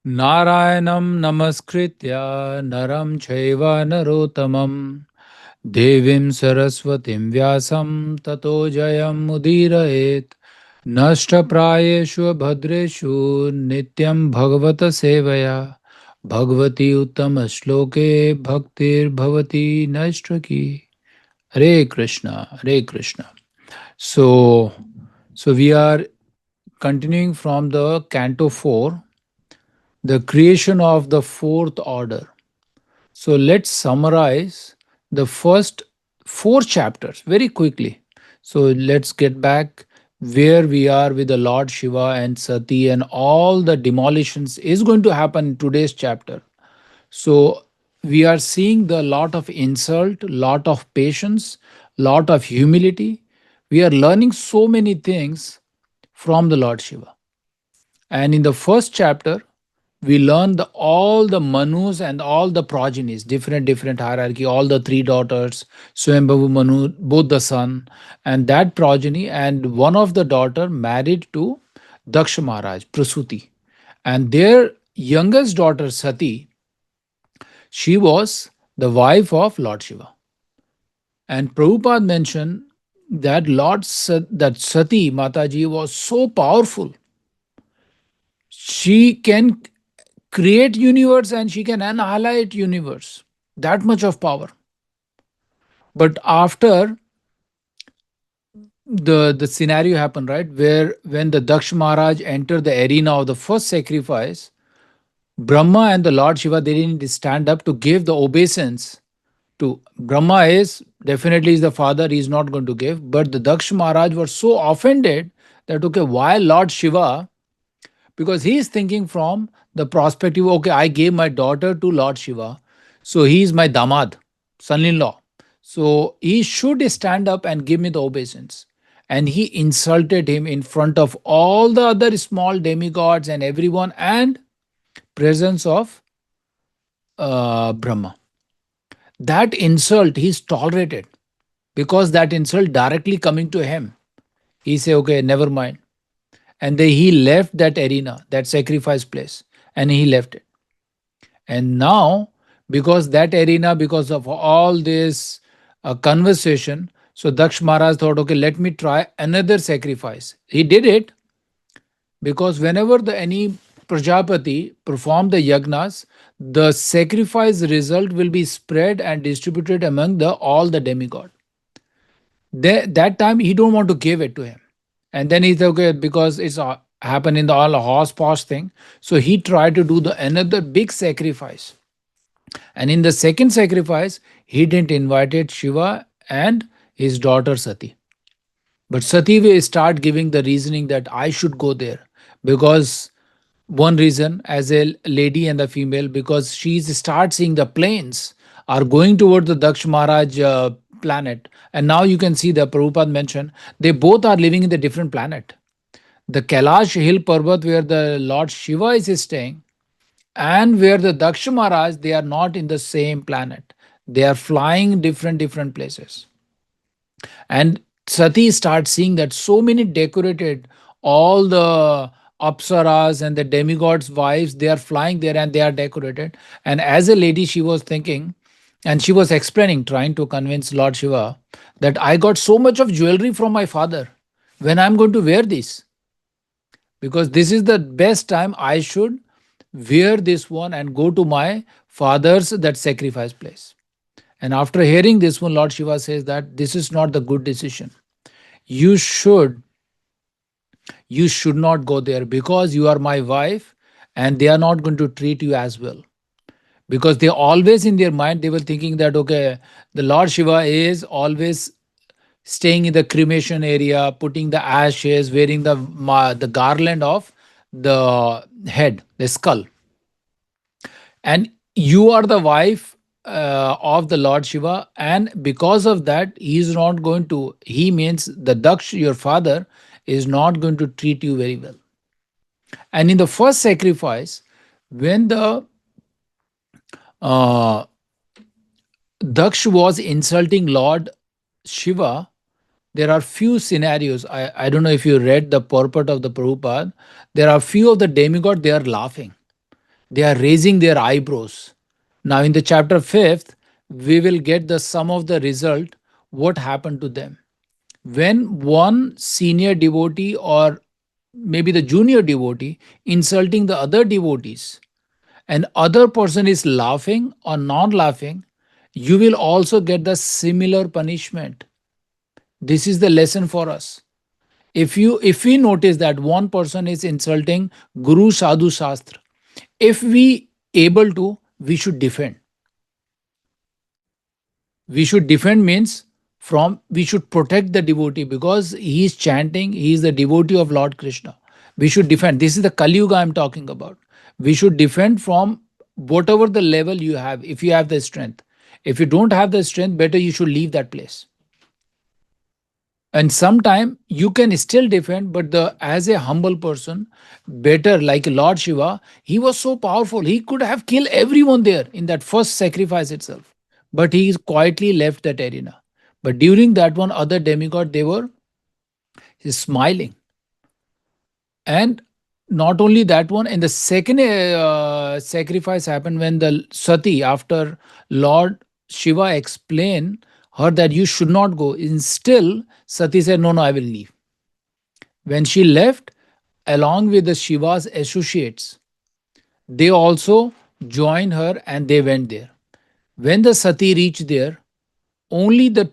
Narayanam namaskritya naram chaiva narotamam devim saraswatim vyasam tato jayam mudirayet nashta prayeshu bhadreshu nityam bhagavata sevaya bhagavati uttama shloke bhaktir bhavati nashtraki. Hare Krishna, Hare Krishna. So, so we are continuing from the Canto 4, the creation of the fourth order. So let's summarize the first four chapters very quickly. So let's get back where we are with the Lord Shiva and Sati, and all the demolitions is going to happen in today's chapter. So we are seeing the lot of insult, lot of patience, lot of humility. We are learning so many things from the Lord Shiva. And in the first chapter, we learn all the Manus and all the progenies, different hierarchy, all the three daughters, Swayambhavu Manu, both the son, and that progeny, and one of the daughter married to Daksh Maharaj, Prasuti. And their youngest daughter, Sati, she was the wife of Lord Shiva. And Prabhupada mentioned that that Sati Mataji was so powerful. She can create universe and she can annihilate universe, that much of power. But after the scenario happened, right, where when the Daksh Maharaj entered the arena of the first sacrifice, Brahma and the Lord Shiva, they didn't stand up to give the obeisance to Brahma. Is definitely is the father, he is not going to give, but the Daksh Maharaj was so offended that okay, why Lord Shiva? Because he is thinking from the perspective, okay, I gave my daughter to Lord Shiva, so he is my damad, son-in-law, so he should stand up and give me the obeisance. And he insulted him in front of all the other small demigods and everyone, and presence of Brahma. That insult he's tolerated, because that insult directly coming to him, he say okay, never mind. And then he left that arena, that sacrifice place, and he left it. And now, because that arena, because of all this conversation, so Daksh Maharaj thought, okay, let me try another sacrifice. He did it because whenever any Prajapati performed the yagnas, the sacrifice result will be spread and distributed among all the demigod. That time he don't want to give it to him. And then he said, okay, because it's happened in the all horse posh thing. So he tried to do another big sacrifice. And in the second sacrifice, he didn't invite Shiva and his daughter Sati. But Sati will start giving the reasoning that I should go there. Because one reason, as a lady and a female, because she starts seeing the planes are going toward the Daksh Maharaj planet. And now you can see the Prabhupada mentioned, they both are living in the different planet. The Kailash hill Parvat, where the Lord Shiva is staying, and where the Daksh Maharaj, they are not in the same planet. They are flying different places. And Sati starts seeing that so many decorated, all the apsaras and the demigods' wives, they are flying there and they are decorated. And as a lady, she was thinking, and she was explaining, trying to convince Lord Shiva that I got so much of jewelry from my father. When I'm going to wear this? Because this is the best time I should wear this one and go to my father's that sacrifice place. And after hearing this one, Lord Shiva says that this is not the good decision. You should you should not go there, because you are my wife and they are not going to treat you as well. Because they always in their mind, they were thinking that okay, the Lord Shiva is always staying in the cremation area, putting the ashes, wearing the garland of the head, the skull. And you are the wife of the Lord Shiva, and because of that, he is not going to, he means the Daksh, your father, is not going to treat you very well. And in the first sacrifice, when the uh, Daksh was insulting Lord Shiva, there are few scenarios. I don't know if you read the purport of the Prabhupada. There are few of the demigods, they are laughing. They are raising their eyebrows. Now, in the chapter 5th, we will get the sum of the result, what happened to them. When one senior devotee or maybe the junior devotee insulting the other devotees, and other person is laughing or not laughing, you will also get the similar punishment. This is the lesson for us. If we notice that one person is insulting Guru Sadhu Shastra, if we able to, we should defend. We should defend means from we should protect the devotee because he is chanting, he is the devotee of Lord Krishna. We should defend. This is the Kali Yuga I'm talking about. We should defend from whatever the level you have, if you have the strength. If you don't have the strength, better you should leave that place. And sometime you can still defend, but the as a humble person, better, like Lord Shiva, he was so powerful, he could have killed everyone there in that first sacrifice itself, but he quietly left that arena. But during that one, other demigod, they were smiling. And not only that one, and the second sacrifice happened when the Sati, after Lord Shiva explained her that you should not go, and still Sati said, no, no, I will leave. When she left, along with the Shiva's associates, they also joined her and they went there. When the Sati reached there, only the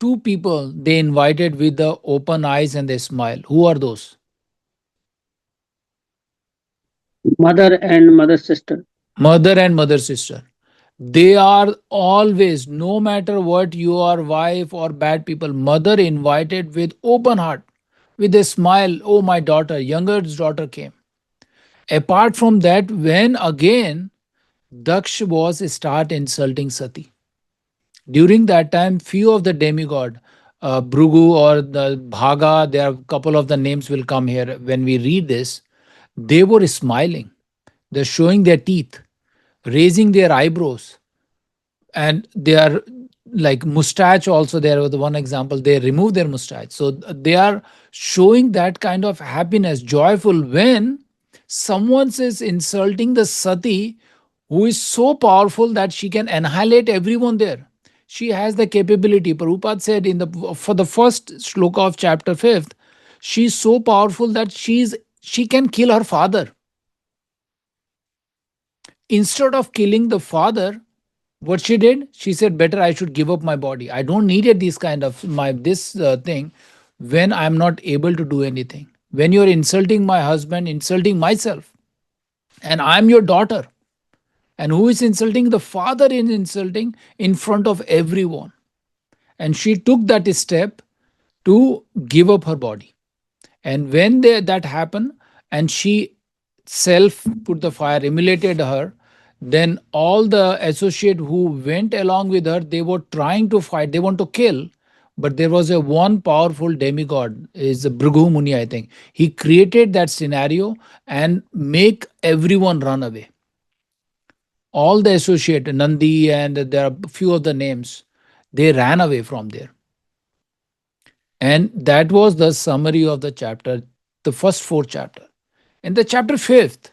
two people they invited with the open eyes and the smile. Who are those? Mother and mother sister. Mother and mother sister. They are always, no matter what you are, wife or bad people, mother invited with open heart, with a smile. Oh, my daughter, younger daughter came. Apart from that, when again Daksh was start insulting Sati. During that time, few of the demigod, Bhrugu or the Bhaga, there are a couple of the names will come here when we read this. They were smiling. They're showing their teeth, raising their eyebrows, and they are like mustache also. There was one example, they remove their mustache, so they are showing that kind of happiness, joyful, when someone is insulting the Sati, who is so powerful that she can annihilate everyone there. She has the capability. Prabhupada said in the for the first shloka of chapter 5th, she's so powerful that she can kill her father. Instead of killing the father, what she did, she said, better I should give up my body. I don't needed this kind of my this thing when I'm not able to do anything. When you're insulting my husband, insulting myself, and I'm your daughter, and who is insulting? The father is insulting in front of everyone. And she took that step to give up her body. And when that happened, and she self put the fire, immolated her, then all the associate who went along with her, they were trying to fight, they want to kill. But there was a one powerful demigod, is Bhrigu Muni, I think. He created that scenario and make everyone run away. All the associate, Nandi, and there are a few of the names, they ran away from there. And that was the summary of the chapter, the first four chapters. In the chapter 5th,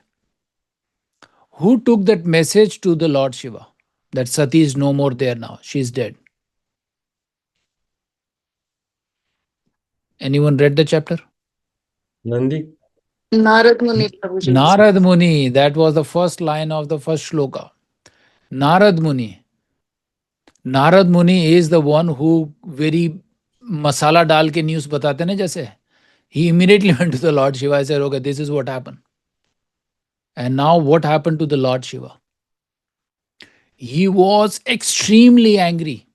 who took that message to the Lord Shiva? That Sati is no more there now. She is dead. Anyone read the chapter? Nandi. Narad Muni Prabhuji. Narad Muni. That was the first line of the first shloka. Narad Muni. Narad Muni is the one who very masala dal ke news batate na jaise. He immediately went to the Lord Shiva and said, okay, this is what happened. And now what happened to the Lord Shiva? He was extremely angry.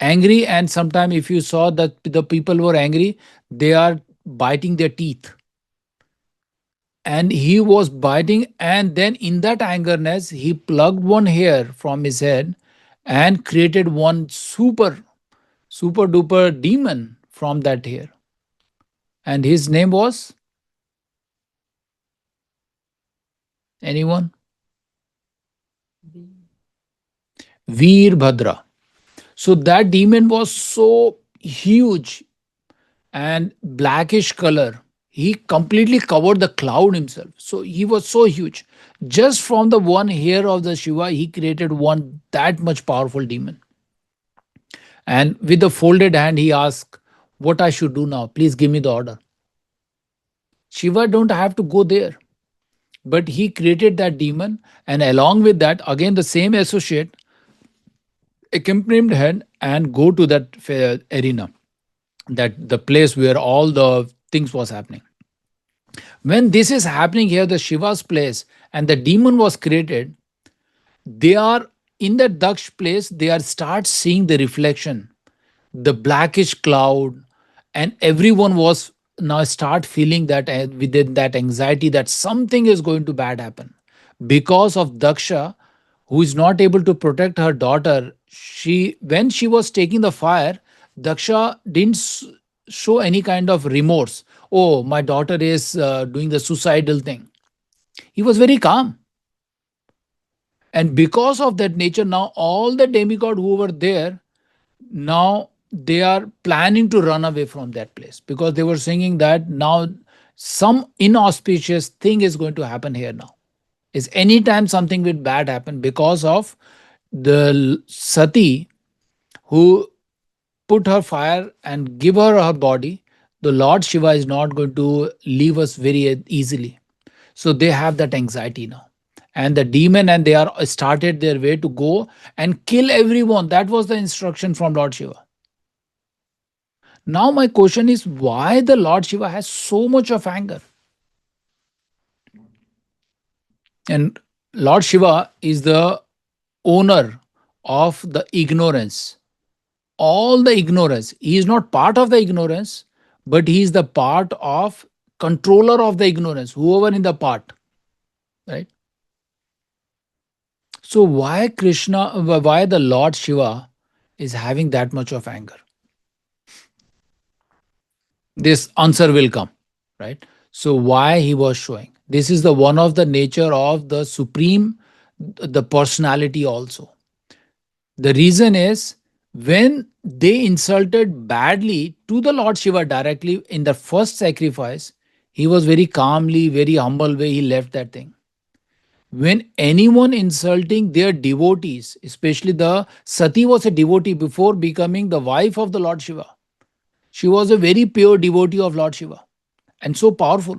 Angry, and sometimes if you saw that the people were angry, they are biting their teeth. And he was biting, and then in that angerness, he plucked one hair from his head and created one super duper demon from that hair. And his name was? Anyone? Veerbhadra. So that demon was so huge and blackish color. he completely covered the cloud himself. So he was so huge. Just from the one hair of the Shiva, he created one that much powerful demon. And with the folded hand, he asked, "What I should do now? Please give me the order." Shiva don't have to go there, but he created that demon, and along with that, again the same associate accompanied him and go to that arena, that the place where all the things was happening. When this is happening here, the Shiva's place, and the demon was created, they are in that Daksh place, they are start seeing the reflection, the blackish cloud, and everyone was now start feeling that within that anxiety that something is going to bad happen because of Daksha, who is not able to protect her daughter. She, when she was taking the fire, Daksha didn't show any kind of remorse. Oh, my daughter is doing the suicidal thing. He was very calm. And because of that nature, now all the demigod who were there, now they are planning to run away from that place, because they were singing that now some inauspicious thing is going to happen here now. Is anytime something will bad happen because of the Sati who put her fire and give her body. The Lord Shiva is not going to leave us very easily. So they have that anxiety now. And the demon, and they are started their way to go and kill everyone. That was the instruction from Lord Shiva. Now my question is, why the Lord Shiva has so much of anger? And Lord Shiva is the owner of the ignorance. All the ignorance. He is not part of the ignorance, but he is the part of controller of the ignorance, whoever in the part. Right? So why Krishna, why the Lord Shiva is having that much of anger? This answer will come, right? So why he was showing? This is the one of the nature of the supreme, the personality also. The reason is, when they insulted badly to the Lord Shiva directly in the first sacrifice, he was very calmly, very humble way, he left that thing. When anyone insulting their devotees, especially the Sati was a devotee before becoming the wife of the Lord Shiva. She was a very pure devotee of Lord Shiva and so powerful.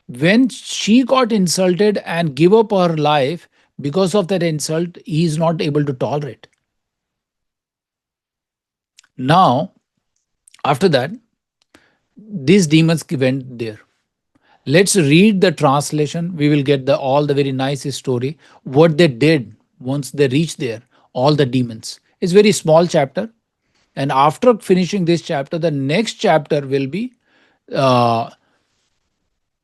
When she got insulted and give up her life because of that insult, he is not able to tolerate. Now, after that, these demons went there. Let's read the translation. We will get the all the very nice story. What they did once they reached there, all the demons. It's very small chapter. And after finishing this chapter, the next chapter will be uh,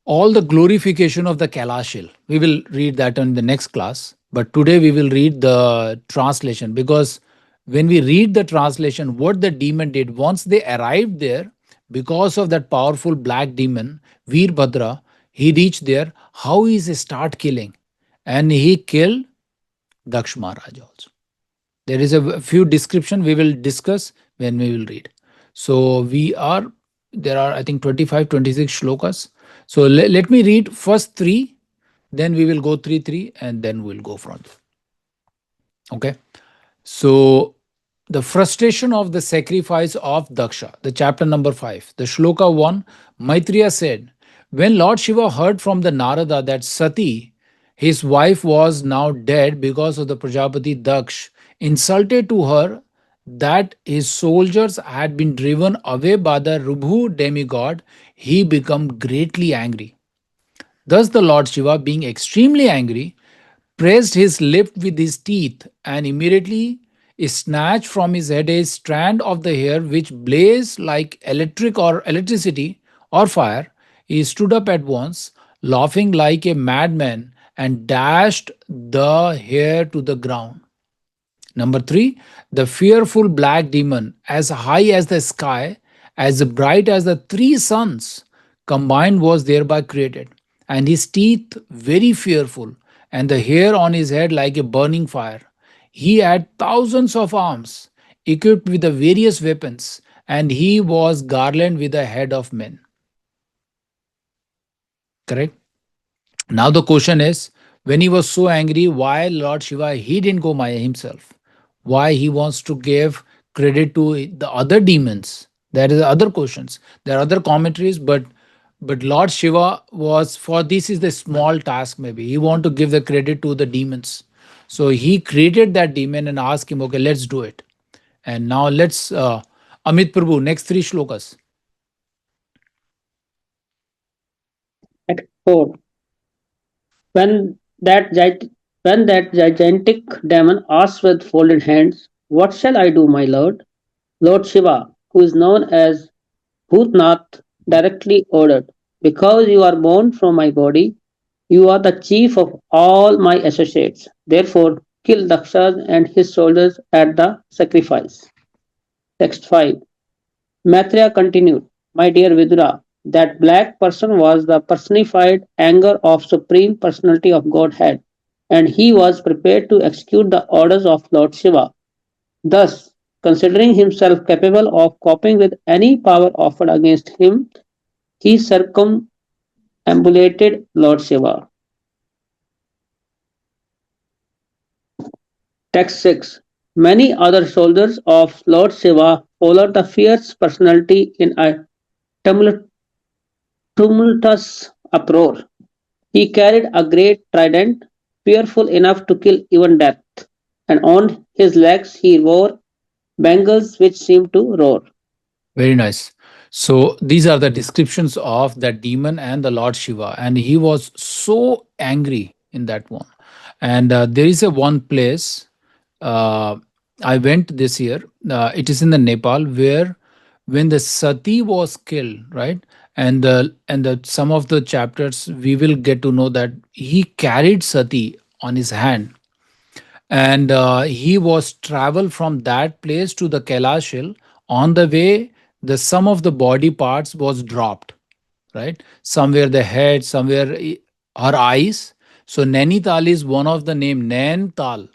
all the glorification of the Kailash Hill. We will read that in the next class. But today we will read the translation, because when we read the translation, what the demon did once they arrived there, because of that powerful black demon, Veerbhadra, he reached there. How he start killing? And he killed Daksh Maharaj also. There is a few description we will discuss when we will read. So there are I think 25, 26 shlokas. So let me read first three, then we will go three, and then we'll go from there. Okay. So the frustration of the sacrifice of Daksha, the chapter number 5, the shloka 1, Maitreya said, when Lord Shiva heard from the Narada that Sati, his wife, was now dead because of the Prajapati Daksh, insulted to her that his soldiers had been driven away by the Rubhu demigod, he became greatly angry. Thus the Lord Shiva, being extremely angry, pressed his lip with his teeth and immediately snatched from his head a strand of the hair which blazed like electricity or fire. He stood up at once, laughing like a madman, and dashed the hair to the ground. Number 3, the fearful black demon, as high as the sky, as bright as the three suns combined, was thereby created, and his teeth very fearful, and the hair on his head like a burning fire. He had thousands of arms, equipped with the various weapons, and he was garlanded with the head of men. Correct? Now the question is, when he was so angry, why Lord Shiva he didn't go Maya himself? Why he wants to give credit to the other demons? There is other questions. There are other commentaries, but Lord Shiva was for this is the small task maybe. He want to give the credit to the demons. So he created that demon and asked him, okay, let's do it. And now let's Amit Prabhu, next three shlokas. Act 4. When that, when that gigantic demon asked with folded hands, "What shall I do, my lord?" Lord Shiva, who is known as Bhutnath, directly ordered, "Because you are born from my body, you are the chief of all my associates. Therefore, kill Daksha and his soldiers at the sacrifice." Text 5. Maitreya continued, "My dear Vidura, that black person was the personified anger of Supreme Personality of Godhead, and he was prepared to execute the orders of Lord Shiva. Thus, considering himself capable of coping with any power offered against him, he circumambulated Lord Shiva." Text 6. Many other soldiers of Lord Shiva followed the fierce personality in a tumultuous uproar. He carried a great trident, fearful enough to kill even death, and on his legs he wore bangles which seemed to roar. Very nice. So these are the descriptions of that demon and the Lord Shiva, and he was so angry in that one. And there is a one place uh, I went this year. It is in the Nepal where when the Sati was killed, right? And the some of the chapters we will get to know that he carried Sati on his hand, and he was travel from that place to the Kailash hill. On the way, the some of the body parts was dropped, right? Somewhere the head, somewhere her eyes. So Nainital is one of the name, Nainital,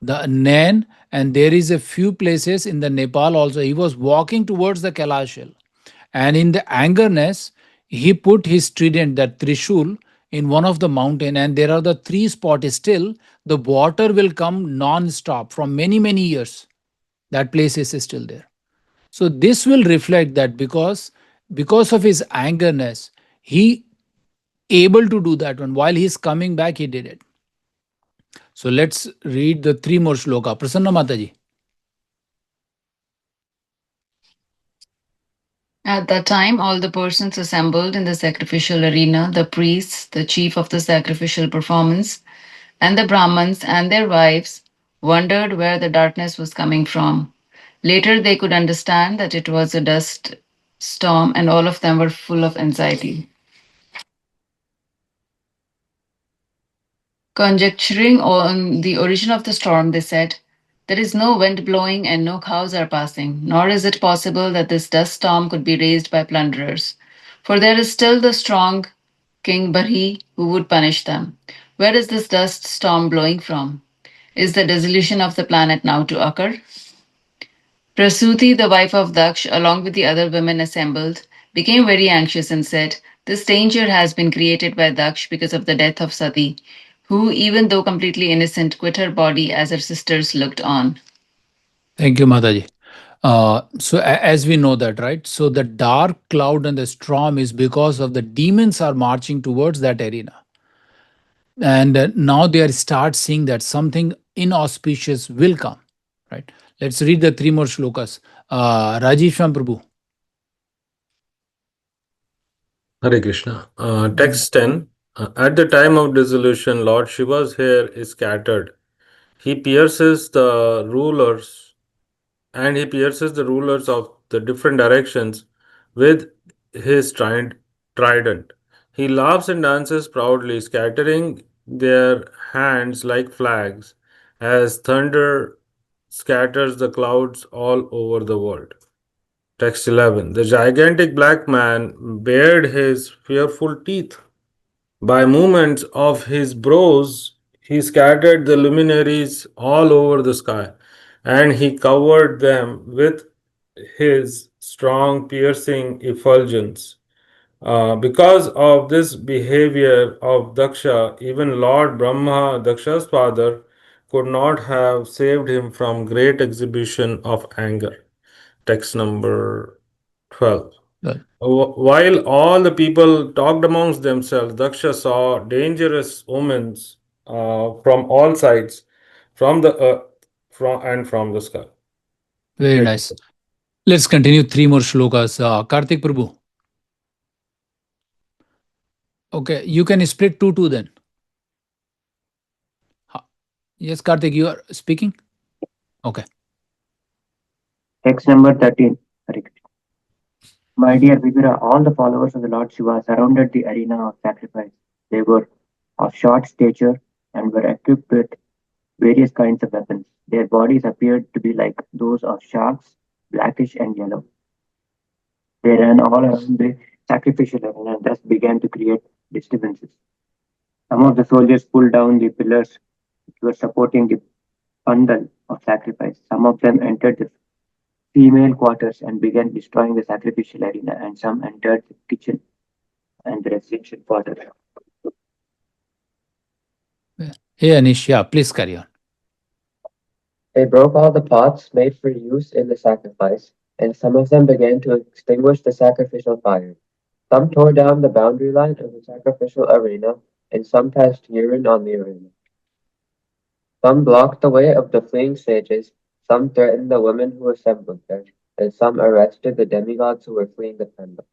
the Nain, and there is a few places in the Nepal also. He was walking towards the Kailash hill, and in the angerness, he put his trident, that Trishul, in one of the mountain, and there are the three spots still. The water will come non-stop from many, many years. That place is still there. So this will reflect that because of his angerness, he able to do that one. While he's coming back, he did it. So let's read the three more shloka. Prasanna Mataji. At that time, all the persons assembled in the sacrificial arena, the priests, the chief of the sacrificial performance, and the Brahmins and their wives, wondered where the darkness was coming from. Later, they could understand that it was a dust storm, and all of them were full of anxiety. Conjecturing on the origin of the storm, they said, "There is no wind blowing and no cows are passing, nor is it possible that this dust storm could be raised by plunderers. For there is still the strong King Barhi who would punish them. Where is this dust storm blowing from? Is the dissolution of the planet now to occur?" Prasuti, the wife of Daksh, along with the other women assembled, became very anxious and said, "This danger has been created by Daksh because of the death of Sati, who, even though completely innocent, quit her body as her sisters looked on." Thank you, Mataji. So as we know that, right? So the dark cloud and the storm is because of the demons are marching towards that arena, and now they are start seeing that something inauspicious will come, right? Let's read the three more shlokas. Rajiv Sham Prabhu. Hare Krishna. Text 10. At the time of dissolution, Lord Shiva's hair is scattered. He pierces the rulers he pierces the rulers of the different directions with his trident. He laughs and dances proudly, scattering their hands like flags as thunder scatters the clouds all over the world. Text 11. The gigantic black man bared his fearful teeth. By movements of his brows, he scattered the luminaries all over the sky, and he covered them with his strong, piercing effulgence. Because of this behavior of Daksha, even Lord Brahma, Daksha's father, could not have saved him from great exhibition of anger. Text number 12. Well, While all the people talked amongst themselves, Daksha saw dangerous omens from all sides, from the earth from the sky. very nice. Let's continue three more shlokas. Karthik Prabhu. Okay, you can split 2 2 then. Yes, Karthik, you are speaking? Okay. Text number 13. Hare Krishna. My dear Vidura, all the followers of the Lord Shiva surrounded the arena of sacrifice. They were of short stature and were equipped with various kinds of weapons. Their bodies appeared to be like those of sharks, blackish and yellow. They ran all around the sacrificial arena and thus began to create disturbances. Some of the soldiers pulled down the pillars which were supporting the bundle of sacrifice. Some of them entered the female quarters and began destroying the sacrificial arena, and some entered the kitchen and the residential quarters. Hey, Anish, yeah, please carry on. They broke all the pots made for use in the sacrifice, and some of them began to extinguish the sacrificial fire. Some tore down the boundary line of the sacrificial arena, and some passed urine on the arena. Some blocked the way of the fleeing sages, some threatened the women who assembled there, and some arrested the demigods who were fleeing the temple.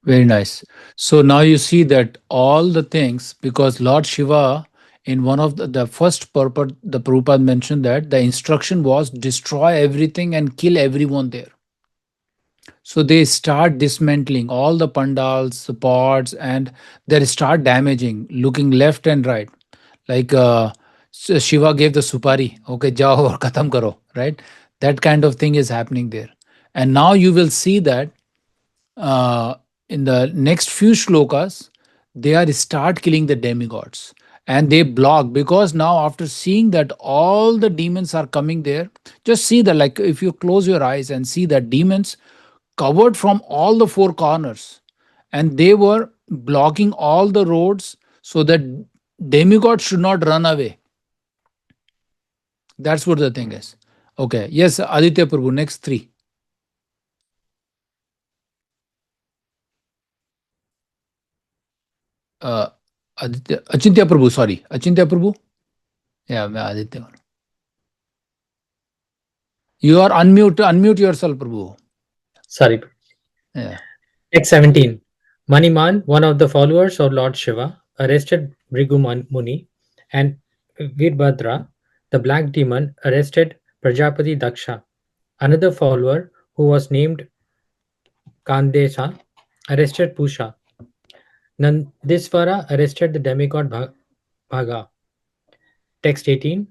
Very nice. So now you see that all the things, because Lord Shiva, in one of the first purport, the Prabhupada mentioned that the instruction was destroy everything and kill everyone there. So they start dismantling all the pandals, the pots, and they start damaging, looking left and right. Like Shiva gave the supari, okay, jao aur khatam karo, right? That kind of thing is happening there. And now you will see that uh, in the next few shlokas, they are start killing the demigods. And they block, because now after seeing that all the demons are coming there, just see that, like if you close your eyes and see that demons covered from all the four corners, and they were blocking all the roads so that demigods should not run away. That's what the thing is. Okay. Yes, Aditya Prabhu, next three. Uh, Achintya Prabhu, sorry. Achintya Prabhu? Yeah, मैं Aditya. You are unmute yourself, Prabhu. Sorry. Yeah. Text 17. Maniman, one of the followers of Lord Shiva, arrested Bhrigu Muni, and Virbhadra, the black demon, arrested Prajapati Daksha. Another follower, who was named Kandesa, arrested Pusha. Nandisvara arrested the demigod Bhaga. Text 18.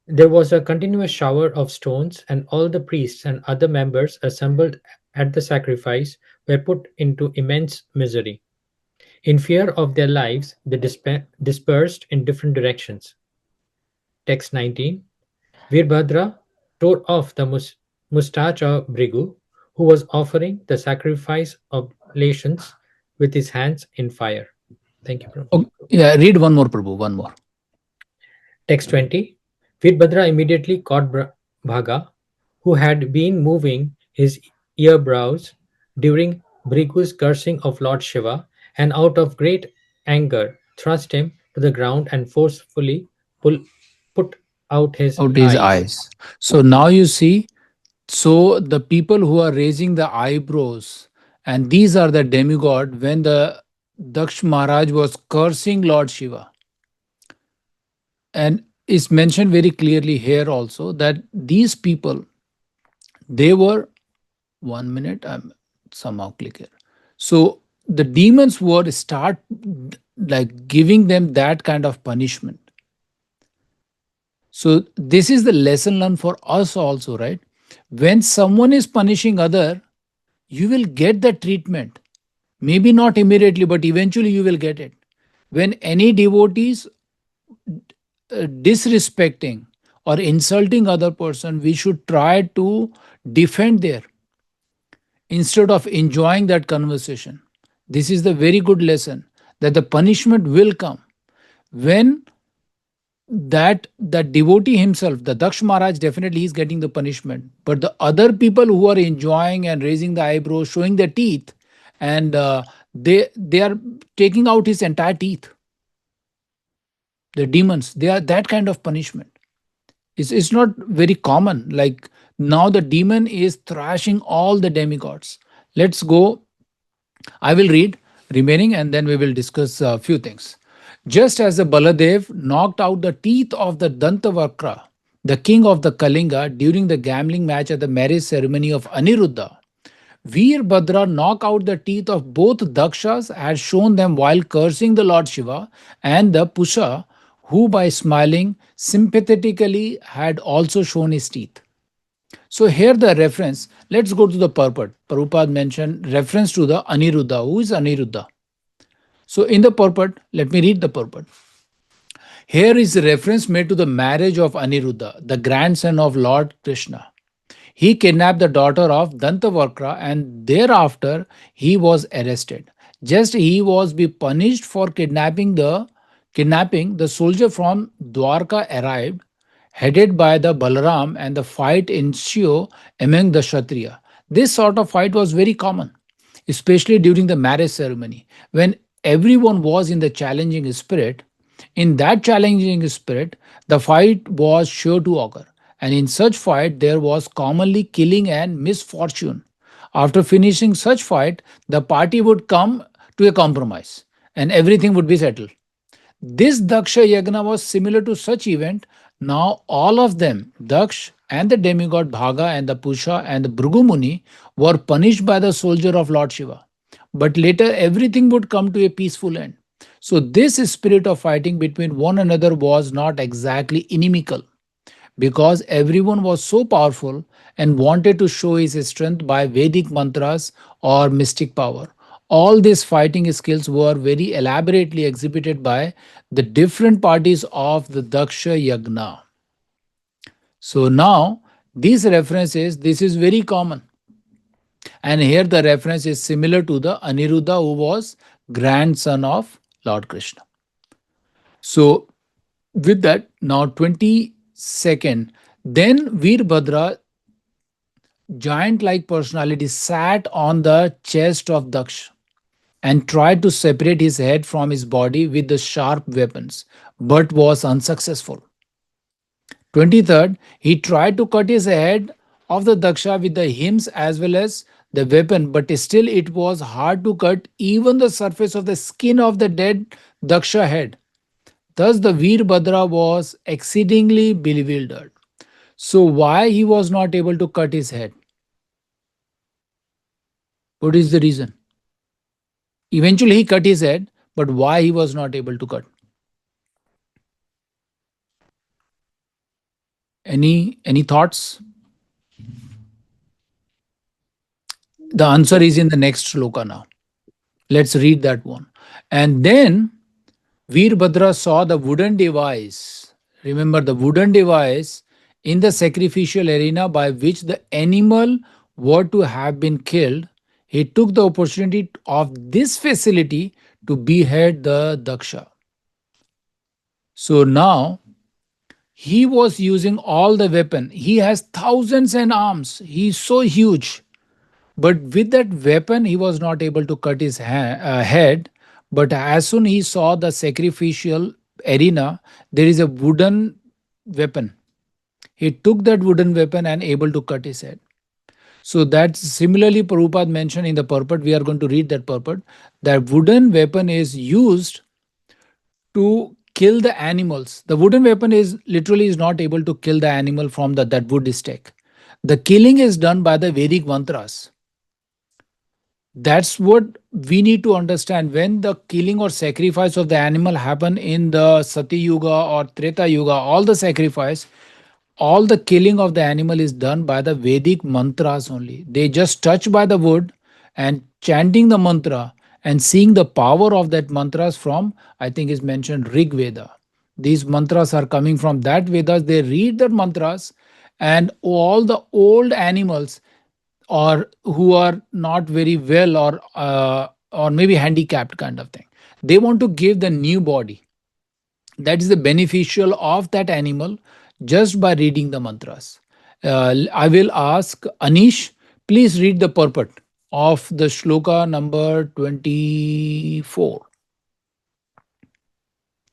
There was a continuous shower of stones, and all the priests and other members assembled at the sacrifice were put into immense misery. In fear of their lives, they dispersed in different directions. Text 19. Virbhadra tore off the mustache of Bhrigu, who was offering the sacrifice oblations with his hands in fire. Thank you, Prabhu. Oh, yeah, read one more, Prabhu, one more. Text 20. Virbhadra immediately caught Bhaga, who had been moving his eyebrows during Bhrigu's cursing of Lord Shiva, and out of great anger thrust him to the ground and forcefully put out his eyes. So now you see, so the people who are raising the eyebrows, and these are the demigod, when the Daksh Maharaj was cursing Lord Shiva. And it's mentioned very clearly here also that these people, they were, 1 minute, I'm somehow click here. So the demons were start like giving them that kind of punishment. So this is the lesson learned for us also, right? When someone is punishing other, you will get the treatment. Maybe not immediately, but eventually you will get it. When any devotees disrespecting or insulting other person, we should try to defend there instead of enjoying that conversation. This is the very good lesson, that the punishment will come when that devotee himself, the Daksh Maharaj, definitely is getting the punishment. But the other people who are enjoying and raising the eyebrows, showing their teeth, and they are taking out his entire teeth. The demons, they are that kind of punishment. It's not very common. Like now, the demon is thrashing all the demigods. Let's go. I will read remaining and then we will discuss a few things. Just as the Baladev knocked out the teeth of the Dantavakra, the king of the Kalinga, during the gambling match at the marriage ceremony of Aniruddha, Veerbhadra knocked out the teeth of both Dakshas, had shown them while cursing the Lord Shiva, and the Pusha, who by smiling sympathetically had also shown his teeth. So here the reference, let's go to the purport. Prabhupada mentioned reference to the Aniruddha. Who is Aniruddha? So in the purport, let me read the purport. Here is a reference made to the marriage of Aniruddha, the grandson of Lord Krishna. He kidnapped the daughter of Dantavakra and thereafter he was arrested. Just he was be punished for kidnapping the soldier from Dwarka arrived, headed by the Balaram, and the fight ensued among the Kshatriya. This sort of fight was very common, especially during the marriage ceremony, when everyone was in the challenging spirit. In that challenging spirit, the fight was sure to occur, and in such fight there was commonly killing and misfortune. After finishing such fight, the party would come to a compromise, and everything would be settled. This Daksha Yagna was similar to such event. Now all of them, Daksh and the demigod Bhaga and the Pusha and the Bhrigu Muni, were punished by the soldier of Lord Shiva. But later everything would come to a peaceful end. So this spirit of fighting between one another was not exactly inimical, because everyone was so powerful and wanted to show his strength by Vedic mantras or mystic power. All these fighting skills were very elaborately exhibited by the different parties of the Daksha Yagna. So now, these references, this is very common. And here the reference is similar to the Aniruddha, who was grandson of Lord Krishna. So with that, now 22nd, then Veerbhadra, giant-like personality, sat on the chest of Daksh and tried to separate his head from his body with the sharp weapons, but was unsuccessful. 23rd, he tried to cut his head of the Daksha with the hymns as well as the weapon, but still it was hard to cut even the surface of the skin of the dead Daksha head. Thus the Veerbhadra was exceedingly bewildered. So why he was not able to cut his head? What is the reason? Eventually he cut his head, but why he was not able to cut? Any thoughts? The answer is in the next shloka now. Let's read that one. And then Veerbhadra saw the wooden device. Remember the wooden device in the sacrificial arena by which the animal were to have been killed. He took the opportunity of this facility to behead the Daksha. So now he was using all the weapon. He has thousands and arms. He is so huge. But with that weapon, he was not able to cut his head. But as soon he saw the sacrificial arena, there is a wooden weapon. He took that wooden weapon and able to cut his head. So that's similarly Prabhupada mentioned in the purport. We are going to read that purport. That wooden weapon is used to kill the animals. The wooden weapon is literally is not able to kill the animal from that wood stick. The killing is done by the Vedic mantras. That's what we need to understand. When the killing or sacrifice of the animal happen in the Sati Yuga or Treta Yuga, all the sacrifice, all the killing of the animal is done by the Vedic mantras only. They just touch by the wood and chanting the mantra and seeing the power of that mantras from, I think is mentioned, Rig Veda. These mantras are coming from that Vedas. They read the mantras, and all the old animals or who are not very well or or maybe handicapped kind of thing. They want to give the new body that is the beneficial of that animal just by reading the mantras. I will ask Anish, please read the purport of the shloka number 24.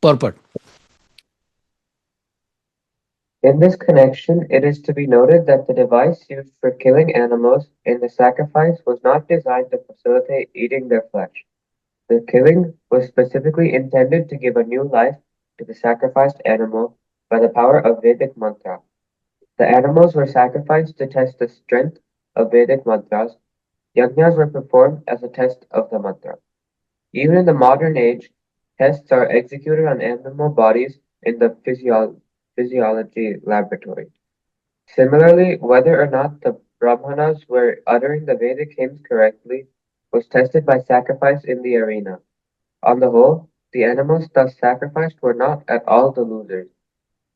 Purport. In this connection, it is to be noted that the device used for killing animals in the sacrifice was not designed to facilitate eating their flesh. The killing was specifically intended to give a new life to the sacrificed animal by the power of Vedic mantra. The animals were sacrificed to test the strength of Vedic mantras. Yajnas were performed as a test of the mantra. Even in the modern age, tests are executed on animal bodies in the physiology laboratory. Similarly, whether or not the Brahmanas were uttering the Vedic hymns correctly was tested by sacrifice in the arena. On the whole, the animals thus sacrificed were not at all the losers.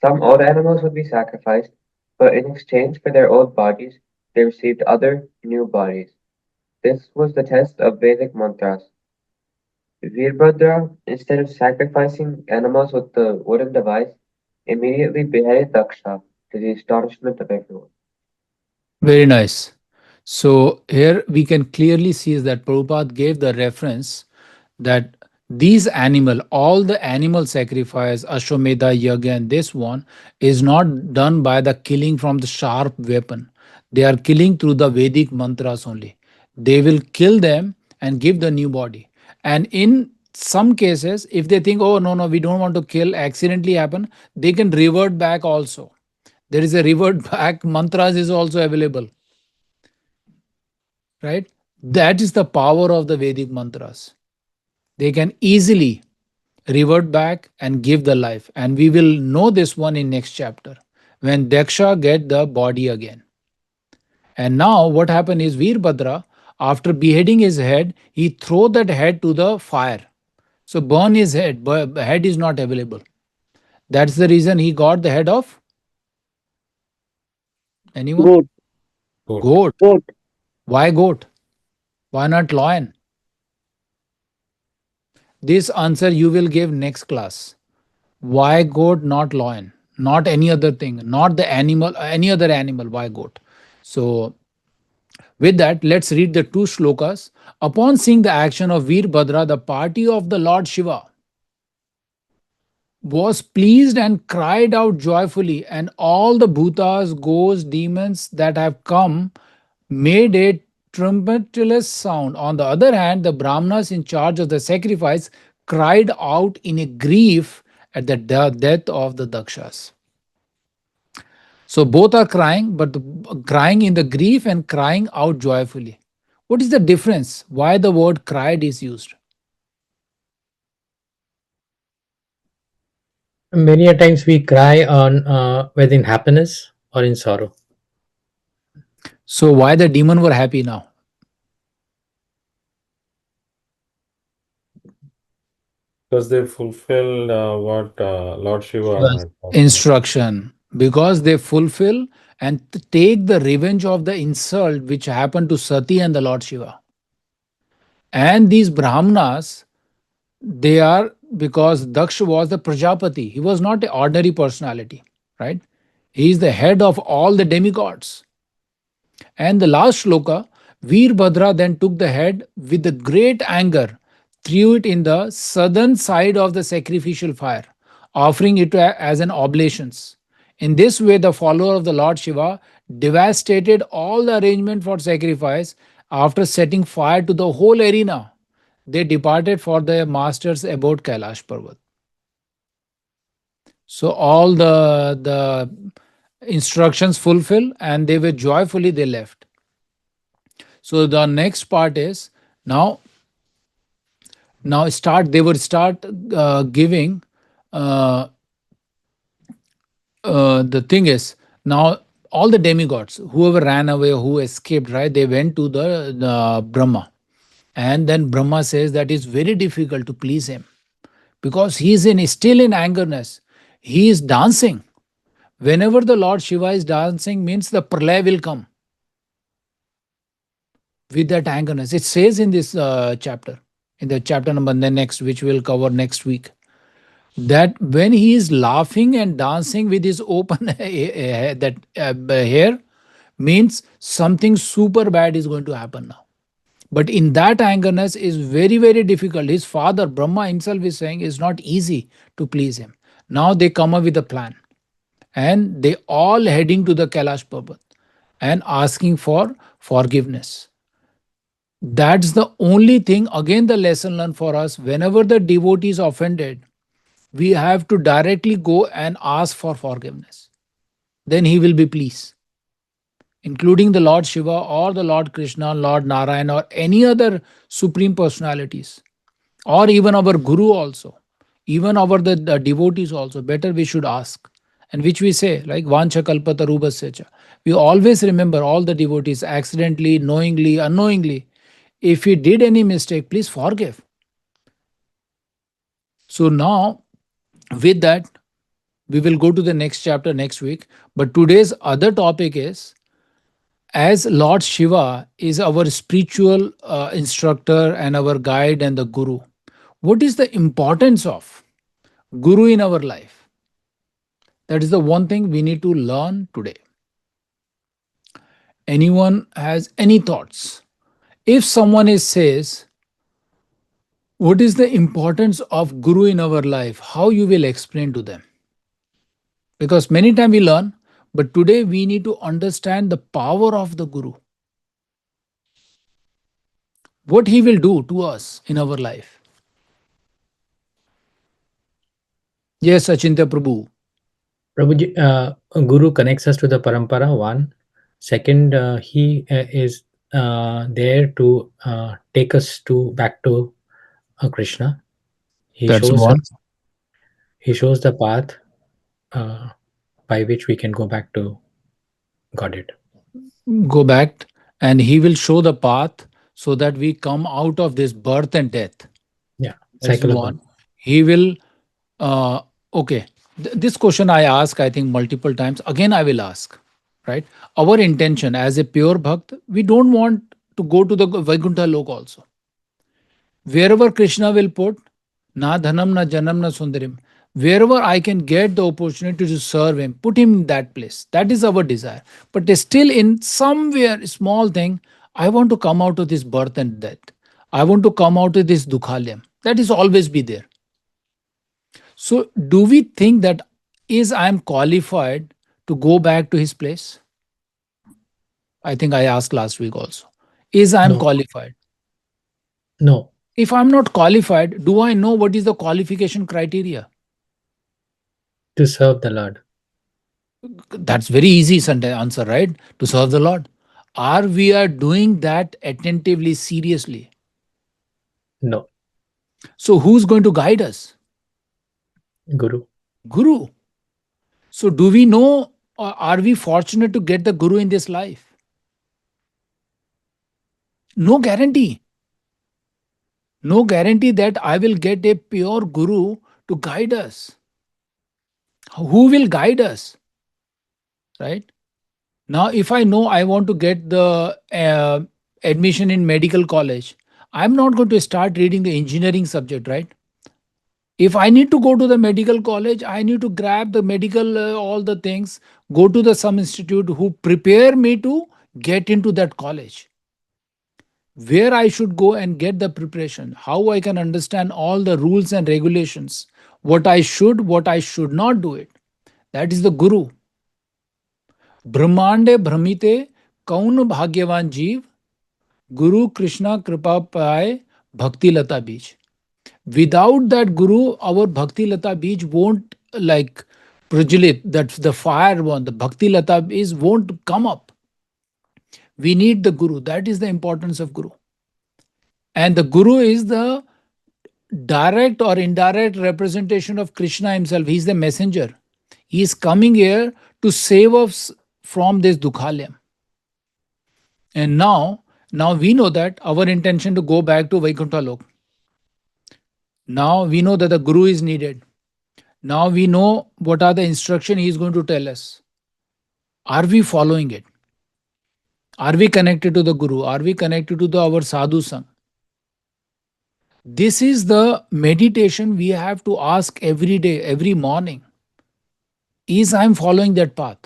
Some old animals would be sacrificed, but in exchange for their old bodies, they received other, new bodies. This was the test of Vedic mantras. Veerbhadra, instead of sacrificing animals with the wooden device, immediately beheaded Daksha to the astonishment of everyone. Very nice. So here we can clearly see is that Prabhupada gave the reference that these animal, all the animal sacrifice, Ashwamedha Yagya and this one is not done by the killing from the sharp weapon. They are killing through the Vedic mantras only. They will kill them and give the new body. And in some cases, if they think, oh no, no, we don't want to kill, accidentally happen, they can revert back also. There is a revert back mantras is also available, right? That is the power of the Vedic mantras. They can easily revert back and give the life, and we will know this one in next chapter when Daksha get the body again. And now what happened is Veerbhadra, after beheading his head, he throw that head to the fire, so burn his head, but head is not available. That's the reason he got the head of anyone? Goat. Goat. Goat. Goat. Why goat? Why not lion? This answer you will give next class. Why goat, not lion? Not any other thing, not the animal, any other animal. Why goat? So, with that, let's read the two shlokas. Upon seeing the action of Veerbhadra, the party of the Lord Shiva was pleased and cried out joyfully, and all the bhutas, ghosts, demons that have come made a trumpetless sound. On the other hand, the Brahmanas in charge of the sacrifice cried out in a grief at the death of the Dakshas. So both are crying, but crying in the grief and crying out joyfully. What is the difference? Why the word cried is used? Many a times we cry on whether in happiness or in sorrow. So why the demon were happy now? Because they fulfilled what Lord Shiva Yes. had taught them. Instruction. Because they fulfill and take the revenge of the insult which happened to Sati and the Lord Shiva. And these Brahmanas, they are, because Daksh was the Prajapati. He was not an ordinary personality, right? He is the head of all the demigods. And the last shloka, Veerbhadra then took the head with the great anger, threw it in the southern side of the sacrificial fire, offering it as an oblations. In this way, the follower of the Lord Shiva devastated all the arrangement for sacrifice after setting fire to the whole arena. They departed for their masters abode Kailash Parvat. So all the instructions fulfilled and they were joyfully they left. So the next part is now start they would start giving uh, the thing is now all the demigods whoever ran away who escaped, right, they went to the Brahma, and then Brahma says that it's very difficult to please him because he's still in angerness. He is dancing. Whenever the Lord Shiva is dancing means the pralay will come with that angerness. It says in this chapter. in the chapter number the next, which we'll cover next week. That when he is laughing and dancing with his open hair, means something super bad is going to happen now. But in that angerness is very, very difficult. His father, Brahma himself, is saying it's not easy to please him. Now they come up with a plan and they all heading to the Kailash Parbat and asking for forgiveness. That's the only thing, again, the lesson learned for us. Whenever the devotee is offended, we have to directly go and ask for forgiveness. Then he will be pleased, including the Lord Shiva or the Lord Krishna, Lord Narayan, or any other supreme personalities, or even our Guru also, even our the devotees also. Better we should ask. And which we say, like Vancha Kalpata Rubasya. We always remember all the devotees, accidentally, knowingly, unknowingly. If he did any mistake, please forgive. So now, with that, we will go to the next chapter next week. But today's other topic is, as Lord Shiva is our spiritual instructor and our guide and the Guru, what is the importance of Guru in our life? That is the one thing we need to learn today. Anyone has any thoughts? If someone says, what is the importance of Guru in our life? How you will explain to them? Because many times we learn, but today we need to understand the power of the Guru. What he will do to us in our life. Yes, Achintya Prabhu. Prabhuji, Guru connects us to the parampara, one. Second, he is there to take us back to Krishna. He That's shows one. us, he shows the path by which we can go back to Godhead. Go back and he will show the path so that we come out of this birth and death. Yeah, That's cycle of one. birth. He will, okay. This question I ask, I think, multiple times. Again, I will ask, right? Our intention as a pure bhakt, we don't want to go to the Vaikuntha Lok also. Wherever Krishna will put, na dhanam, na janam, na sundarim, wherever I can get the opportunity to serve him, put him in that place. That is our desire. But still, in somewhere, small thing, I want to come out of this birth and death. I want to come out of this dukhalyam. That is always be there. So, do we think that is I am qualified to go back to his place? I think I asked last week also. Is I am No. qualified? No. If I'm not qualified, do I know what is the qualification criteria? To serve the Lord. That's very easy answer, right? To serve the Lord. Are we are doing that attentively, seriously? No. So who's going to guide us? Guru. Guru. So do we know, or are we fortunate to get the Guru in this life? No guarantee. No guarantee that I will get a pure Guru to guide us. Who will guide us? Right? Now, if I know I want to get the admission in medical college, I'm not going to start reading the engineering subject, right? If I need to go to the medical college, I need to grab the medical, all the things, go to the some institute who prepare me to get into that college. Where I should go and get the preparation, how I can understand all the rules and regulations, what I should not do it. That is the Guru. ब्रह्मांडे भ्रमिते कौन भाग्यवान जीव Guru Krishna Kripa Pai Bhakti Lata Beej. Without that Guru, our Bhakti Lata Beej won't like Prajalit, that's the fire one, the Bhakti Lata is won't come up. We need the Guru. That is the importance of Guru. And the Guru is the direct or indirect representation of Krishna himself. He is the messenger. He is coming here to save us from this Dukhalyam. And now we know that our intention to go back to Vaikuntha Lok. Now we know that the Guru is needed. Now we know what are the instruction he is going to tell us. Are we following it? Are we connected to the Guru? Are we connected to our sadhu sang? This is the meditation we have to ask every day, every morning. Is I'm following that path?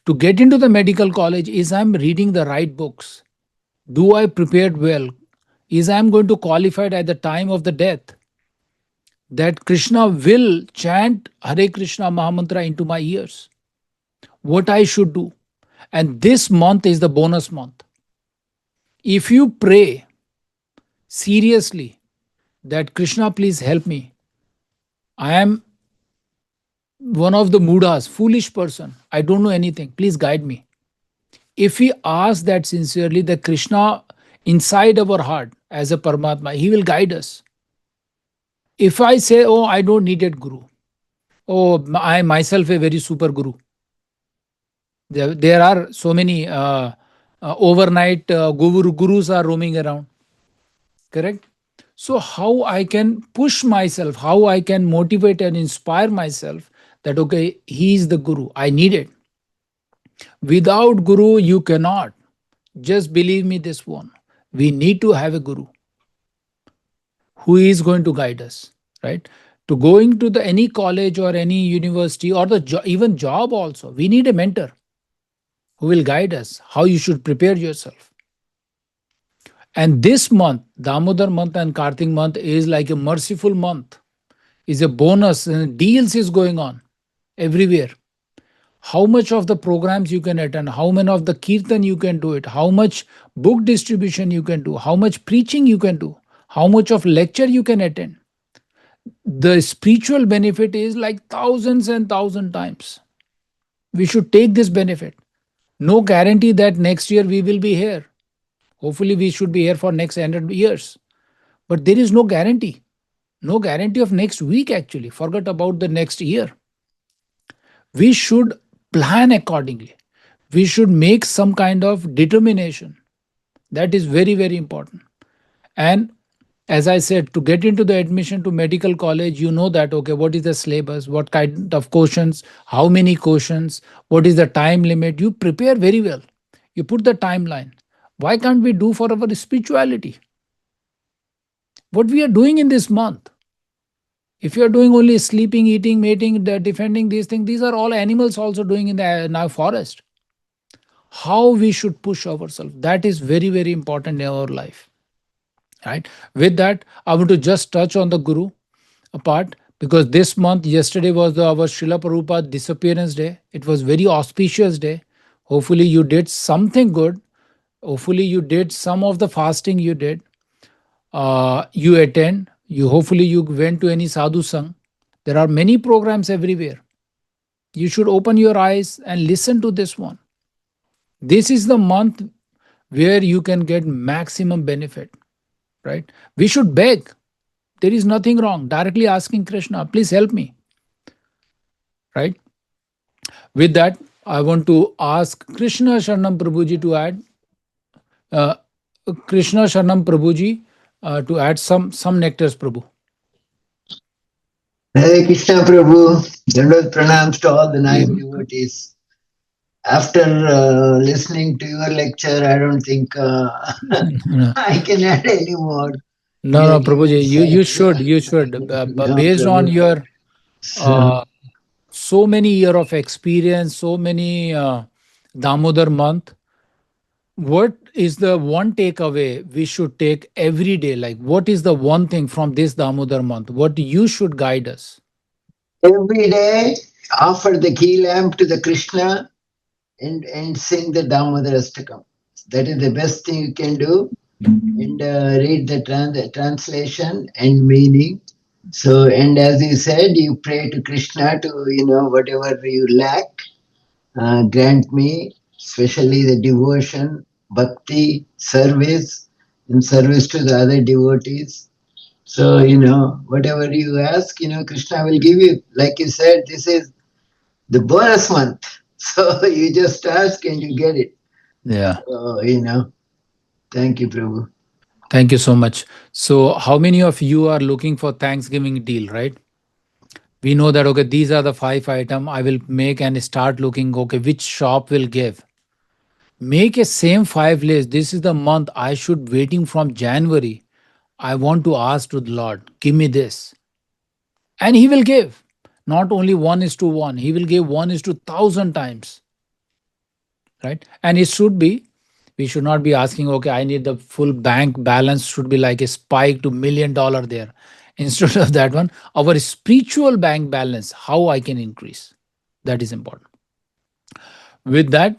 To get into the medical college, is I'm reading the right books? Do I prepared well? Is I'm going to qualified at the time of the death? That Krishna will chant Hare Krishna Mahamantra into my ears. What I should do. And this month is the bonus month. If you pray seriously that Krishna, please help me. I am one of the mudas, foolish person. I don't know anything. Please guide me. If we ask that sincerely, the Krishna inside our heart as a Paramatma, he will guide us. If I say, oh, I don't need a guru. Oh, I myself a very super guru. There are so many overnight gurus are roaming around. Correct? So how I can push myself, how I can motivate and inspire myself that, okay, he is the guru. I need it. Without guru, you cannot. Just believe me this one. We need to have a guru who is going to guide us, right? To going to the any college or any university or the even job also, we need a mentor who will guide us how you should prepare yourself. And this month, Damodar month and Kartik month is like a merciful month, is a bonus, and deals is going on everywhere. How much of the programs you can attend, how many of the kirtan you can do it, how much book distribution you can do, how much preaching you can do, how much of lecture you can attend. The spiritual benefit is like thousands and thousand times. We should take this benefit. No guarantee that next year we will be here. Hopefully we should be here for next 100 years. But there is no guarantee. No guarantee of next week actually. Forget about the next year. We should plan accordingly. We should make some kind of determination. That is very, very important. And as I said, to get into the admission to medical college, you know that, okay, what is the syllabus, what kind of questions, how many questions, what is the time limit. You prepare very well. You put the timeline. Why can't we do for our spirituality? What we are doing in this month? If you are doing only sleeping, eating, mating, defending these things, these are all animals also doing in the now forest. How we should push ourselves, that is very, very important in our life. Right? With that, I want to just touch on the Guru part, because this month, yesterday was our Srila Prabhupada disappearance day. It was very auspicious day. Hopefully you did something good. Hopefully you did some of the fasting you did. You attend. Hopefully you went to any sadhu sang. There are many programs everywhere. You should open your eyes and listen to this one. This is the month where you can get maximum benefit, right? We should beg. There is nothing wrong. Directly asking Krishna, please help me, right? With that, I want to ask Krishna Sharnam Prabhuji to add. Krishna Sharnam Prabhuji to add some nectars, Prabhu. Hare Krishna Prabhu, Dandavad pranams to all the nine devotees. After listening to your lecture, I don't think No, I can add any more. no, Prabhuji, you should. Based on your so many year of experience, so many Damodar month, what is the one takeaway we should take every day? Like, what is the one thing from this Damodar month? What you should guide us? Every day, offer the key lamp to the Krishna and sing the Damodar Astakam. That is the best thing you can do. And read the translation and meaning. So, and as you said, you pray to Krishna to, whatever you lack, grant me, especially the devotion, bhakti, service, in service to the other devotees. So, whatever you ask, Krishna will give you. Like you said, this is the bonus month. So you just ask and you get it. Yeah. So, thank you, Prabhu. Thank you so much. So, how many of you are looking for Thanksgiving deal, right? We know that, okay, these are the 5 items I will make and start looking, okay, which shop will give. Make a same 5 list. This is the month I should waiting from January. I want to ask to the Lord, give me this. And He will give. Not only 1:1, He will give 1:1,000 times. Right? And it should be, we should not be asking, okay, I need the full bank balance should be like a spike to $1 million there. Instead of that one, our spiritual bank balance, how I can increase. That is important. With that,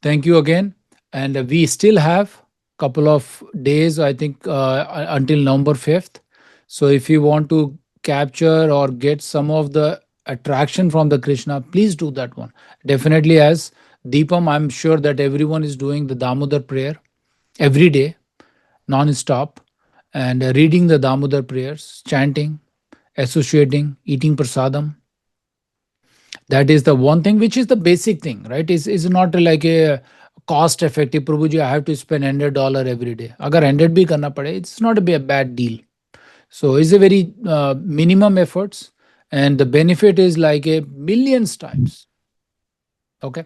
thank you again. And we still have couple of days, I think, until November 5th. So if you want to capture or get some of the attraction from the Krishna, please do that one. Definitely, as Deepam, I'm sure that everyone is doing the Damodar prayer every day, non-stop, and reading the Damodar prayers, chanting, associating, eating prasadam. That is the one thing which is the basic thing, right? Is not like a cost effective. Prabhuji, I have to spend $100 every day. Agar 100 bhi karna pade, it's not a bad deal. So it's a very minimum efforts, and the benefit is like a millions times. Okay.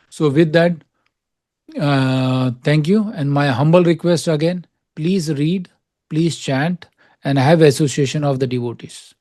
So with that, thank you. And my humble request again, please read, please chant, and have association of the devotees.